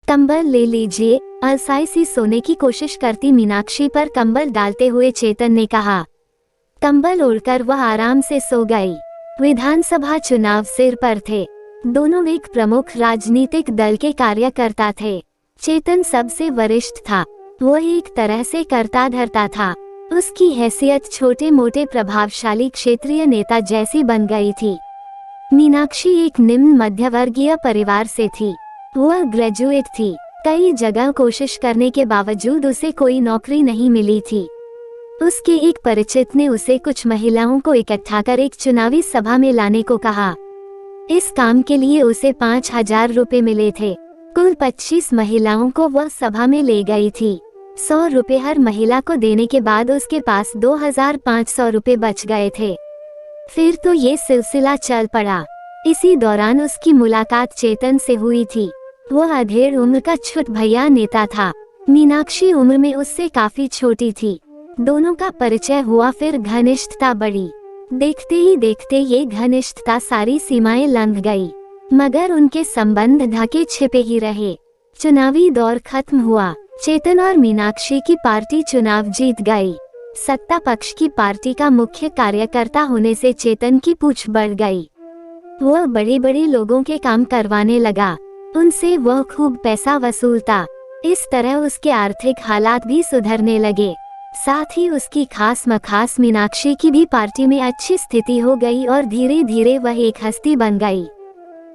कंबल ले लीजिए, अलसाई सी सोने की कोशिश करती मीनाक्षी पर कंबल डालते हुए चेतन ने कहा। कंबल ओढ़कर वह आराम से सो गई। विधानसभा चुनाव सिर पर थे। दोनों एक प्रमुख राजनीतिक दल के कार्यकर्ता थे। चेतन सबसे वरिष्ठ था। वह एक तरह से कर्ता धर्ता था। उसकी हैसियत छोटे मोटे प्रभावशाली क्षेत्रीय नेता जैसी बन गई थी। मीनाक्षी एक निम्न मध्यवर्गीय परिवार से थी। वह ग्रेजुएट थी। कई जगह कोशिश करने के बावजूद उसे कोई नौकरी नहीं मिली थी। उसके एक परिचित ने उसे कुछ महिलाओं को इकट्ठा कर एक चुनावी सभा में लाने को कहा। इस काम के लिए उसे 5,000 रुपए मिले थे। कुल 25 महिलाओं को वह सभा में ले गई थी। 100 रुपए हर महिला को देने के बाद उसके पास 2,500 रुपए बच गए थे। फिर तो ये सिलसिला चल पड़ा। इसी दौरान उसकी मुलाकात चेतन से हुई थी। वह अधेड़ उम्र का छुट भैया नेता था। मीनाक्षी उम्र में उससे काफी छोटी थी। दोनों का परिचय हुआ, फिर घनिष्ठता बढ़ी। देखते ही देखते ये घनिष्ठता सारी सीमाएं लंघ गई, मगर उनके संबंध ढके छिपे ही रहे। चुनावी दौर खत्म हुआ। चेतन और मीनाक्षी की पार्टी चुनाव जीत गई। सत्ता पक्ष की पार्टी का मुख्य कार्यकर्ता होने से चेतन की पूछ बढ़ गई। वह बड़े बड़े लोगों के काम करवाने लगा। उनसे वह खूब पैसा वसूलता। इस तरह उसके आर्थिक हालात भी सुधरने लगे। साथ ही उसकी खास मखास मीनाक्षी की भी पार्टी में अच्छी स्थिति हो गई और धीरे धीरे वह एक हस्ती बन गई।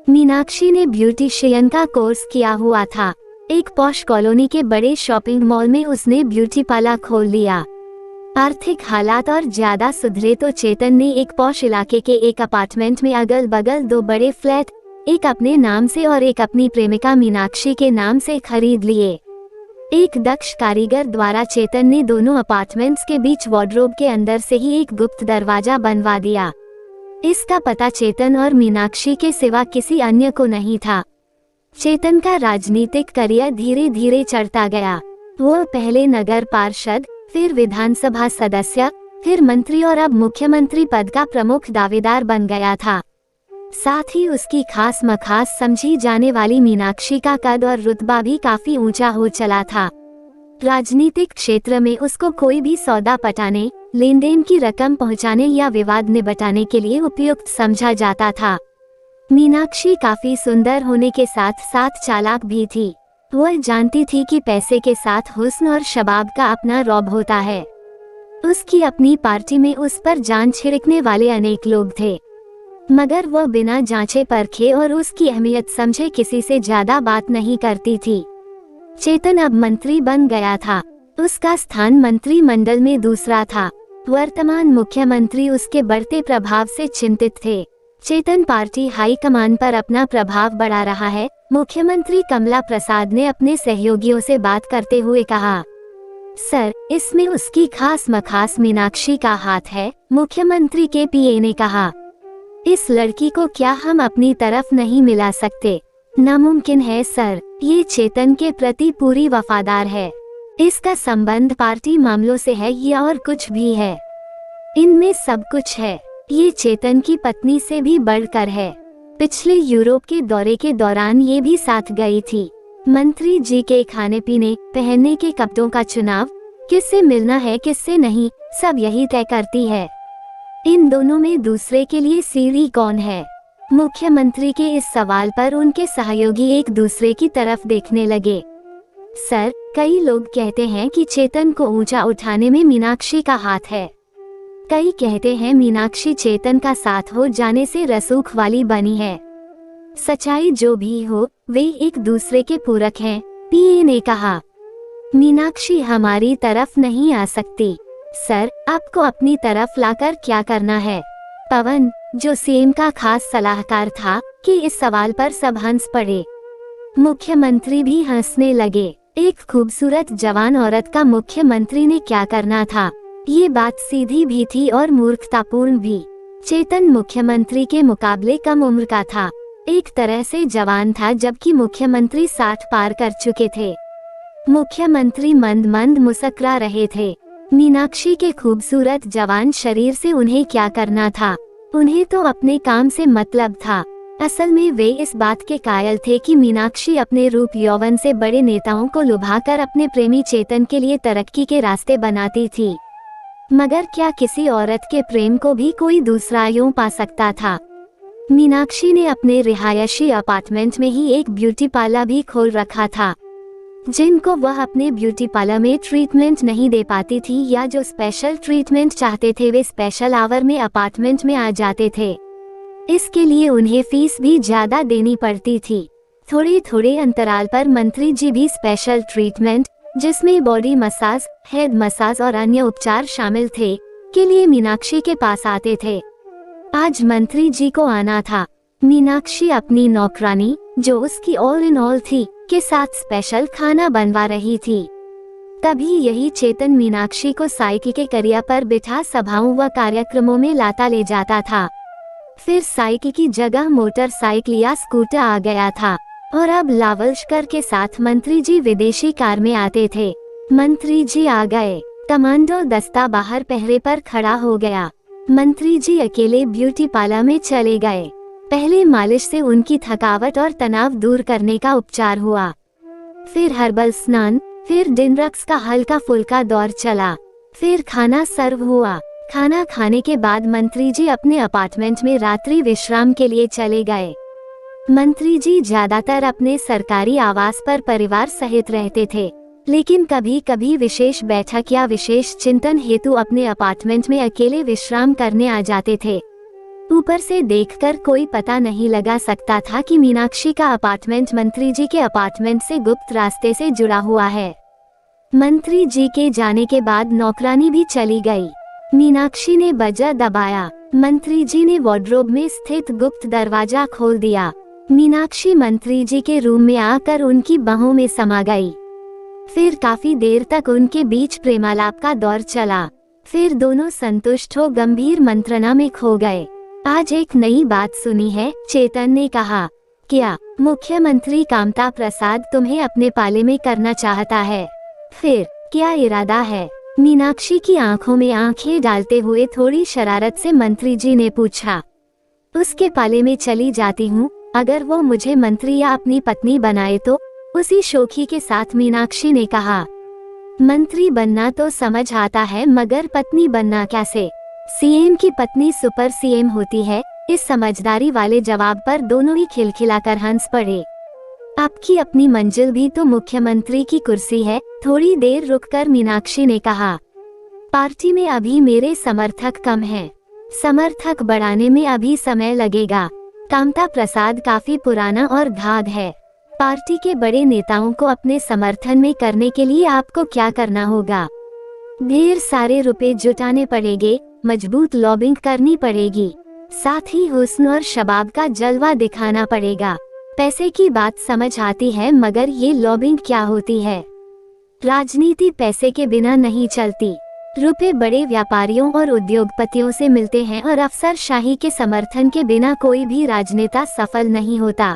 मीनाक्षी ने ब्यूटिशियन का कोर्स किया हुआ था। एक पॉश कॉलोनी के बड़े शॉपिंग मॉल में उसने ब्यूटी पार्लर खोल लिया। आर्थिक हालात और ज्यादा सुधरे तो चेतन ने एक पॉश इलाके के एक अपार्टमेंट में अगल बगल 2 बड़े फ्लैट, एक अपने नाम से और एक अपनी प्रेमिका मीनाक्षी के नाम से खरीद लिए। एक दक्ष कारीगर द्वारा चेतन ने दोनों अपार्टमेंट्स के बीच वार्डरोब के अंदर से ही एक गुप्त दरवाजा बनवा दिया। इसका पता चेतन और मीनाक्षी के सिवा किसी अन्य को नहीं था। चेतन का राजनीतिक करियर धीरे धीरे चढ़ता गया। वो पहले नगर पार्षद, फिर विधानसभा सदस्य, फिर मंत्री और अब मुख्यमंत्री पद का प्रमुख दावेदार बन गया था। साथ ही उसकी खास मखास समझी जाने वाली मीनाक्षी का कद और रुतबा भी काफी ऊंचा हो चला था। राजनीतिक क्षेत्र में उसको कोई भी सौदा पटाने, लेन देन की रकम पहुंचाने या विवाद निपटाने के लिए उपयुक्त समझा जाता था। मीनाक्षी काफी सुंदर होने के साथ साथ चालाक भी थी। वह जानती थी कि पैसे के साथ हुस्न और शबाब का अपना रौब होता है। उसकी अपनी पार्टी में उस पर जान छिड़कने वाले अनेक लोग थे, मगर वह बिना जांचे परखे और उसकी अहमियत समझे किसी से ज्यादा बात नहीं करती थी। चेतन अब मंत्री बन गया था। उसका स्थान मंत्रिमंडल में दूसरा था। वर्तमान मुख्यमंत्री उसके बढ़ते प्रभाव से चिंतित थे। चेतन पार्टी हाईकमान पर अपना प्रभाव बढ़ा रहा है। मुख्यमंत्री कमला प्रसाद ने अपने सहयोगियों से बात करते हुए कहा, सर, इसमें उसकी खास मखास मीनाक्षी का हाथ है। मुख्यमंत्री के पीए ने कहा, इस लड़की को क्या हम अपनी तरफ नहीं मिला सकते? नामुमकिन है सर। ये चेतन के प्रति पूरी वफादार है। इसका संबंध पार्टी मामलों से है या और कुछ भी है? इनमें सब कुछ है। ये चेतन की पत्नी से भी बढ़कर है। पिछले यूरोप के दौरे के दौरान ये भी साथ गई थी। मंत्री जी के खाने पीने, पहनने के कपड़ों का चुनाव, किससे मिलना है किससे नहीं, सब यही तय करती है। इन दोनों में दूसरे के लिए सीढ़ी कौन है? मुख्यमंत्री के इस सवाल पर उनके सहयोगी एक दूसरे की तरफ देखने लगे। सर, कई लोग कहते हैं कि चेतन को ऊंचा उठाने में मीनाक्षी का हाथ है। कई कहते हैं मीनाक्षी चेतन का साथ हो जाने से रसूख वाली बनी है। सच्चाई जो भी हो, वे एक दूसरे के पूरक हैं, पीए ने कहा। मीनाक्षी हमारी तरफ नहीं आ सकती। सर, आपको अपनी तरफ लाकर क्या करना है? पवन, जो सीएम का खास सलाहकार था, कि इस सवाल पर सब हंस पड़े। मुख्यमंत्री भी हंसने लगे। एक खूबसूरत जवान औरत का मुख्यमंत्री ने क्या करना था? ये बात सीधी भी थी और मूर्खतापूर्ण भी। चेतन मुख्यमंत्री के मुकाबले कम उम्र का था। एक तरह से जवान था, जबकि मुख्यमंत्री 60 पार कर चुके थे। मुख्यमंत्री मंद मंद मुस्कुरा रहे थे। मीनाक्षी के खूबसूरत जवान शरीर से उन्हें क्या करना था? उन्हें तो अपने काम से मतलब था। असल में वे इस बात के कायल थे कि मीनाक्षी अपने रूप यौवन से बड़े नेताओं को लुभाकर अपने प्रेमी चेतन के लिए तरक्की के रास्ते बनाती थी। मगर क्या किसी औरत के प्रेम को भी कोई दूसरा यूं पा सकता था? मीनाक्षी ने अपने रिहायशी अपार्टमेंट में ही एक ब्यूटी पार्लर भी खोल रखा था। जिनको वह अपने ब्यूटी पार्लर में ट्रीटमेंट नहीं दे पाती थी या जो स्पेशल ट्रीटमेंट चाहते थे वे स्पेशल आवर में अपार्टमेंट में आ जाते थे। इसके लिए उन्हें फीस भी ज्यादा देनी पड़ती थी। थोड़े थोड़े अंतराल पर मंत्री जी भी स्पेशल ट्रीटमेंट, जिसमें बॉडी मसाज, हेड मसाज और अन्य उपचार शामिल थे, के लिए मीनाक्षी के पास आते थे। आज मंत्री जी को आना था। मीनाक्षी अपनी नौकरानी, जो उसकी ऑल इन ऑल थी, के साथ स्पेशल खाना बनवा रही थी। तभी यही चेतन मीनाक्षी को साइकिल के करिया पर बिठा सभाओं व कार्यक्रमों में लाता ले जाता था। फिर साइकिल की जगह मोटरसाइकिल या स्कूटर आ गया था और अब लावलशकर के साथ मंत्री जी विदेशी कार में आते थे। मंत्री जी आ गए। कमांडो दस्ता बाहर पहरे पर खड़ा हो गया। मंत्री जी अकेले ब्यूटी पार्लर में चले गए। पहले मालिश से उनकी थकावट और तनाव दूर करने का उपचार हुआ। फिर हर्बल स्नान, फिर डिनरक्स का हल्का फुल्का दौर चला। फिर खाना सर्व हुआ। खाना खाने के बाद मंत्री जी अपने अपार्टमेंट में रात्रि विश्राम के लिए चले गए। मंत्री जी ज्यादातर अपने सरकारी आवास पर परिवार सहित रहते थे, लेकिन कभी कभी विशेष बैठक या विशेष चिंतन हेतु अपने अपार्टमेंट में अकेले विश्राम करने आ जाते थे। ऊपर से देखकर कोई पता नहीं लगा सकता था कि मीनाक्षी का अपार्टमेंट मंत्री जी के अपार्टमेंट से गुप्त रास्ते से जुड़ा हुआ है। मंत्री जी के जाने के बाद नौकरानी भी चली गई। मीनाक्षी ने बजर दबाया। मंत्री जी ने वार्डरोब में स्थित गुप्त दरवाजा खोल दिया। मीनाक्षी मंत्री जी के रूम में आकर उनकी बाहों में समा गई। फिर काफी देर तक उनके बीच प्रेमालाप का दौर चला। फिर दोनों संतुष्ट हो गंभीर मंत्रणा में खो गए। आज एक नई बात सुनी है, चेतन ने कहा। क्या मुख्यमंत्री कामता प्रसाद तुम्हें अपने पाले में करना चाहता है? फिर क्या इरादा है? मीनाक्षी की आंखों में आंखें डालते हुए थोड़ी शरारत से मंत्री जी ने पूछा। उसके पाले में चली जाती हूँ, अगर वो मुझे मंत्री या अपनी पत्नी बनाए तो, उसी शोखी के साथ मीनाक्षी ने कहा। मंत्री बनना तो समझ आता है, मगर पत्नी बनना कैसे? सीएम की पत्नी सुपर सीएम होती है। इस समझदारी वाले जवाब पर दोनों ही खिलखिलाकर हंस पड़े। आपकी अपनी मंजिल भी तो मुख्यमंत्री की कुर्सी है। थोड़ी देर रुककर मीनाक्षी ने कहा, पार्टी में अभी मेरे समर्थक कम हैं। समर्थक बढ़ाने में अभी समय लगेगा। कामता प्रसाद काफी पुराना और घाघ है। पार्टी के बड़े नेताओं को अपने समर्थन में करने के लिए आपको क्या करना होगा? ढेर सारे रुपए जुटाने पड़ेंगे, मजबूत लॉबिंग करनी पड़ेगी, साथ ही हुस्न और शबाब का जलवा दिखाना पड़ेगा। पैसे की बात समझ आती है, मगर ये लॉबिंग क्या होती है? राजनीति पैसे के बिना नहीं चलती। रुपए बड़े व्यापारियों और उद्योगपतियों से मिलते हैं और अफसरशाही के समर्थन के बिना कोई भी राजनेता सफल नहीं होता।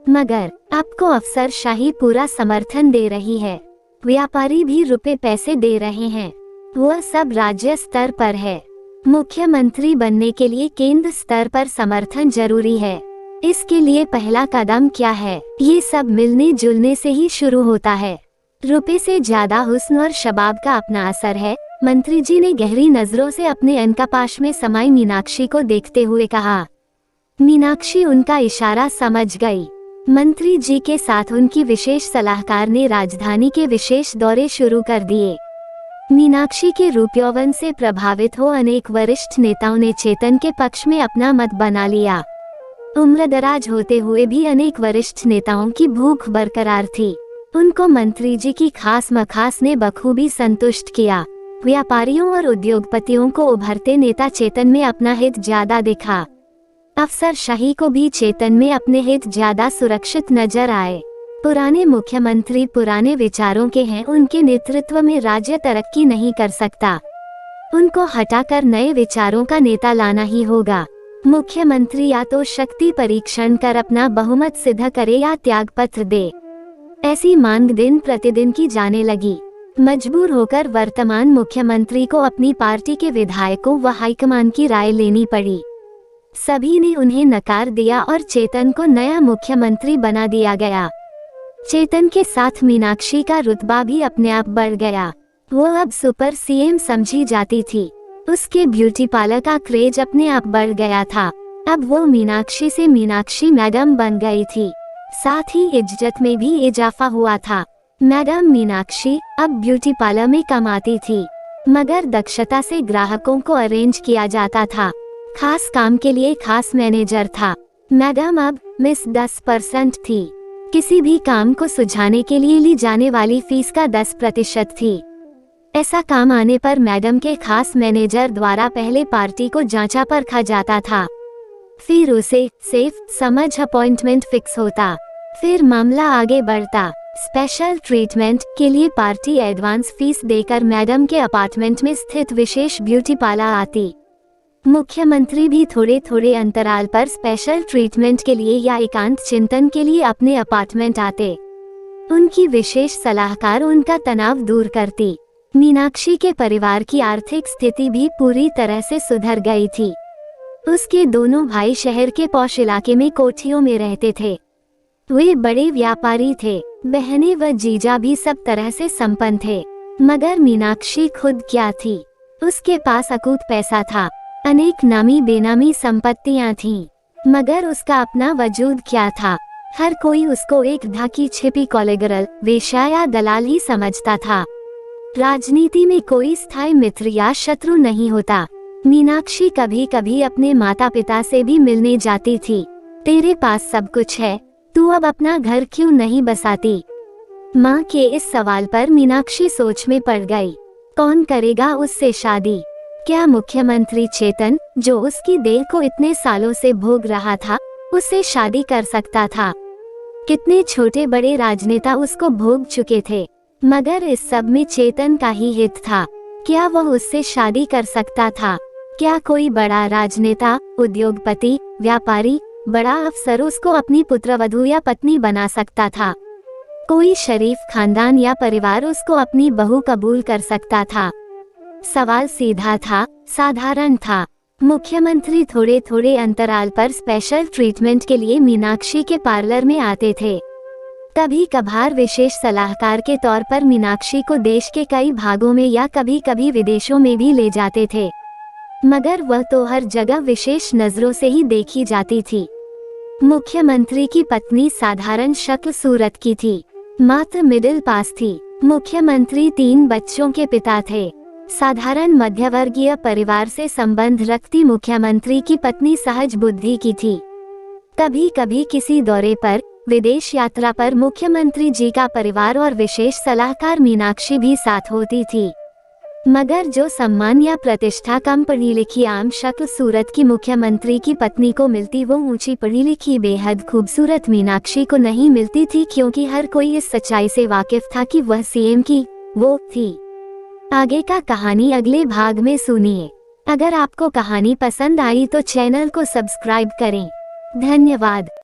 मगर आपको अफसरशाही पूरा समर्थन दे रही है, व्यापारी भी रुपए पैसे दे रहे हैं। वह सब राज्य स्तर पर है। मुख्यमंत्री बनने के लिए केंद्र स्तर पर समर्थन जरूरी है। इसके लिए पहला कदम क्या है? ये सब मिलने जुलने से ही शुरू होता है। रुपए से ज्यादा हुस्न और शबाब का अपना असर है। मंत्री जी ने गहरी नजरों से अपने अनकापाश में समाई मीनाक्षी को देखते हुए कहा। मीनाक्षी उनका इशारा समझ गई। मंत्री जी के साथ उनकी विशेष सलाहकार ने राजधानी के विशेष दौरे शुरू कर दिए। मीनाक्षी के रूप यौवन से प्रभावित हो अनेक वरिष्ठ नेताओं ने चेतन के पक्ष में अपना मत बना लिया। उम्रदराज होते हुए भी अनेक वरिष्ठ नेताओं की भूख बरकरार थी। उनको मंत्री जी की खास मखास ने बखूबी संतुष्ट किया। व्यापारियों और उद्योगपतियों को उभरते नेता चेतन में अपना हित ज्यादा दिखा। अफसरशाही को भी चेतन में अपने हित ज्यादा सुरक्षित नजर आए। पुराने मुख्यमंत्री पुराने विचारों के हैं, उनके नेतृत्व में राज्य तरक्की नहीं कर सकता। उनको हटाकर नए विचारों का नेता लाना ही होगा। मुख्यमंत्री या तो शक्ति परीक्षण कर अपना बहुमत सिद्ध करे या त्यागपत्र दे। ऐसी मांग दिन प्रतिदिन की जाने लगी। मजबूर होकर वर्तमान मुख्यमंत्री को अपनी पार्टी के विधायकों व हाईकमान की राय लेनी पड़ी। सभी ने उन्हें नकार दिया और चेतन को नया मुख्यमंत्री बना दिया गया। चेतन के साथ मीनाक्षी का रुतबा भी अपने आप बढ़ गया। वो अब सुपर सीएम समझी जाती थी। उसके ब्यूटी पार्लर का क्रेज अपने आप बढ़ गया था। अब वो मीनाक्षी से मीनाक्षी मैडम बन गई थी। साथ ही इज्जत में भी इजाफा हुआ था। मैडम मीनाक्षी अब ब्यूटी पार्लर में कमाती थी, मगर दक्षता से ग्राहकों को अरेंज किया जाता था। खास काम के लिए खास मैनेजर था। मैडम अब मिस 10% थी। किसी भी काम को सुलझाने के लिए ली जाने वाली फीस का 10% थी। ऐसा काम आने पर मैडम के खास मैनेजर द्वारा पहले पार्टी को जांचा परखा जाता था, फिर उसे सेफ समझ अपॉइंटमेंट फिक्स होता, फिर मामला आगे बढ़ता। स्पेशल ट्रीटमेंट के लिए पार्टी एडवांस फीस देकर मैडम के अपार्टमेंट में स्थित विशेष ब्यूटी पार्लर आती। मुख्यमंत्री भी थोड़े थोड़े अंतराल पर स्पेशल ट्रीटमेंट के लिए या एकांत चिंतन के लिए अपने अपार्टमेंट आते। उनकी विशेष सलाहकार उनका तनाव दूर करती। मीनाक्षी के परिवार की आर्थिक स्थिति भी पूरी तरह से सुधर गई थी। उसके दोनों भाई शहर के पॉश इलाके में कोठियों में रहते थे। वे बड़े व्यापारी थे। बहनें व जीजा भी सब तरह से संपन्न थे। मगर मीनाक्षी खुद क्या थी? उसके पास अकूत पैसा था, अनेक नामी बेनामी संपत्तियां थीं, मगर उसका अपना वजूद क्या था? हर कोई उसको एक ढाकी छिपी कॉलेगरल, वेश्या या दलाल ही समझता था। राजनीति में कोई स्थायी मित्र या शत्रु नहीं होता। मीनाक्षी कभी कभी अपने माता पिता से भी मिलने जाती थी। तेरे पास सब कुछ है, तू अब अपना घर क्यों नहीं बसाती? माँ के इस सवाल पर मीनाक्षी सोच में पड़ गई। कौन करेगा उससे शादी? क्या मुख्यमंत्री चेतन, जो उसकी देह को इतने सालों से भोग रहा था, उससे शादी कर सकता था? कितने छोटे बड़े राजनेता उसको भोग चुके थे, मगर इस सब में चेतन का ही हित था। क्या वह उससे शादी कर सकता था? क्या कोई बड़ा राजनेता, उद्योगपति, व्यापारी, बड़ा अफसर उसको अपनी पुत्रवधू या पत्नी बना सकता था? कोई शरीफ खानदान या परिवार उसको अपनी बहू कबूल कर सकता था? सवाल सीधा था, साधारण था। मुख्यमंत्री थोड़े थोड़े अंतराल पर स्पेशल ट्रीटमेंट के लिए मीनाक्षी के पार्लर में आते थे। कभी कभार विशेष सलाहकार के तौर पर मीनाक्षी को देश के कई भागों में या कभी कभी विदेशों में भी ले जाते थे, मगर वह तो हर जगह विशेष नजरों से ही देखी जाती थी। मुख्यमंत्री की पत्नी साधारण शक्ल सूरत की थी, मात्र मिडिल पास थी। मुख्यमंत्री 3 बच्चों के पिता थे। साधारण मध्यवर्गीय परिवार से संबंध रखती मुख्यमंत्री की पत्नी सहज बुद्धि की थी। कभी कभी किसी दौरे पर, विदेश यात्रा पर मुख्यमंत्री जी का परिवार और विशेष सलाहकार मीनाक्षी भी साथ होती थी, मगर जो सम्मान या प्रतिष्ठा कम पढ़ी लिखी आम शक्ल सूरत की मुख्यमंत्री की पत्नी को मिलती, वो ऊंची पढ़ी लिखी बेहद खूबसूरत मीनाक्षी को नहीं मिलती थी, क्योंकि हर कोई इस सच्चाई से वाकिफ था कि वह सीएम की वो थी। आगे का कहानी अगले भाग में सुनिए। अगर आपको कहानी पसंद आई तो चैनल को सब्सक्राइब करें। धन्यवाद।